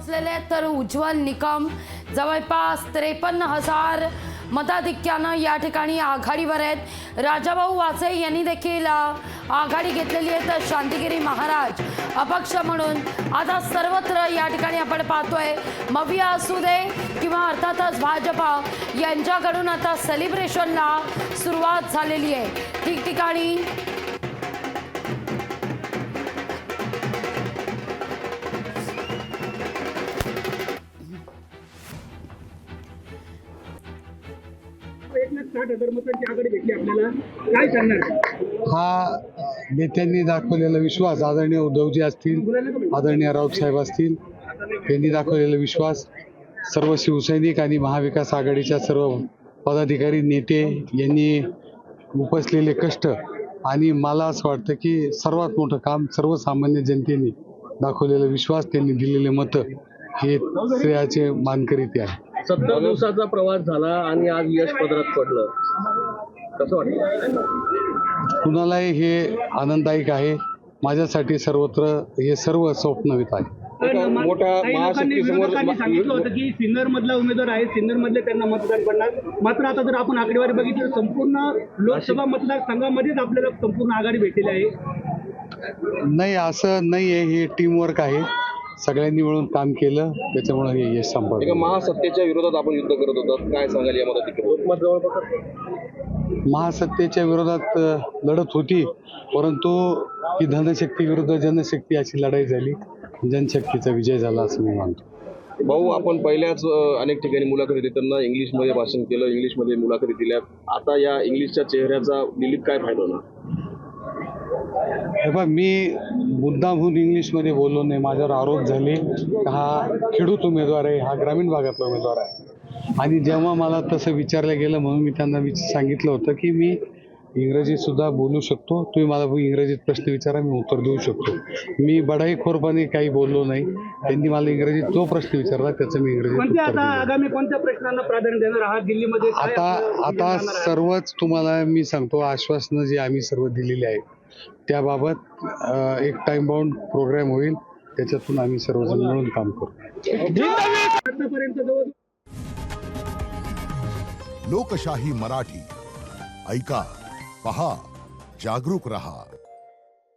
पोहोचलेले आहेत, तर उज्ज्वल निकम जवळपास 53,000 मताधिक्यानं या ठिकाणी आघाडीवर आहेत। राजाभाऊ वाचे यांनी देखील आघाडी घेतलेली आहे, तर शांतिगिरी महाराज अपक्ष म्हणून आता सर्वत्र या ठिकाणी आपण पाहतोय मविया असू दे किंवा अर्थातच भाजपा यांच्याकडून आता सेलिब्रेशनला सुरुवात झालेली आहे। ठिकठिकाणी हा नेत्यांनी दाखवलेला विश्वास, आदरणीय उद्धवजी असतील, आदरणीय राऊत साहेब असतील, यांनी दाखवलेला विश्वास, सर्व शिवसैनिक आणि महाविकास आघाडीच्या सर्व पदाधिकारी नेते यांनी उपसलेले कष्ट आणि मला असं वाटतं की सर्वात मोठं काम सर्वसामान्य जनतेने दाखवलेला विश्वास, त्यांनी दिलेले मतं हे श्रेयाचे मानकरी ते आहे। 70 दिवसाचा प्रवास झाला आणि आज यश पदरात पडलं, कसं वाटतं? कुणालाही हे आनंददायक आहे, माझ्यासाठी सर्वत्र हे सर्व स्वप्नवित आहे। मोठा महाशक्ती समोर सांगितलं होतं की सिन्नर मधला उमेदवार आहे, सिन्नर मधले त्यांना मतदान पडणार, मात्र आता जर आपण आकडेवारी बघितली संपूर्ण लोकसभा मतदारसंघामध्येच आपल्याला संपूर्ण आघाडी भेटलेली आहे। नाही, असं नाही आहे, हे टीमवर्क आहे, सगळ्यांनी मिळून काम केलं त्याच्यामुळे हे यश संपलं। एका महासत्तेच्या विरोधात आपण युद्ध करत होतो, काय सांगाल या मत जवळपास? महासत्तेच्या विरोधात लढत होती, परंतु ही धनशक्ती विरुद्ध जनशक्ती अशी लढाई झाली, जनशक्तीचा विजय झाला असं मी मानतो। भाऊ, आपण पहिल्याच अनेक ठिकाणी मुलाखती देताना इंग्लिशमध्ये भाषण केलं, इंग्लिशमध्ये मुलाखती दिल्या, आता या इंग्लिशच्या चेहऱ्याचा दिल्लीत काय फायदा होणार? हे बघ, मी मुद्दामहून इंग्लिशमध्ये बोललो नाही, माझ्यावर आरोप झाले हा खेडूत उमेदवार आहे, हा ग्रामीण भागातला उमेदवार आहे, आणि जेव्हा मला तसं विचारलं गेलं म्हणून मी त्यांना सांगितलं होतं की मी इंग्रजीत सुद्धा बोलू शकतो, तुम्ही मला इंग्रजीत प्रश्न विचारा, मी उत्तर देऊ शकतो। मी बढाईखोरपणे काही बोललो नाही, त्यांनी मला इंग्रजीत जो प्रश्न विचारला त्याचं मी इंग्रजीत उत्तर दिलं। आगामी कोणत्या प्रश्नांना प्राधान्य देणार आहात दिल्लीमध्ये? आता सर्वच तुम्हाला मी सांगतो, आश्वासनं जी आम्ही सर्व दिलेली आहेत त्याबाबत एक टाइम बाउंड प्रोग्राम होईल, त्याच्यातून आम्ही सर्वजण मिळून काम करू। लोकशाही मराठी ऐका, पहा, जागरूक रहा।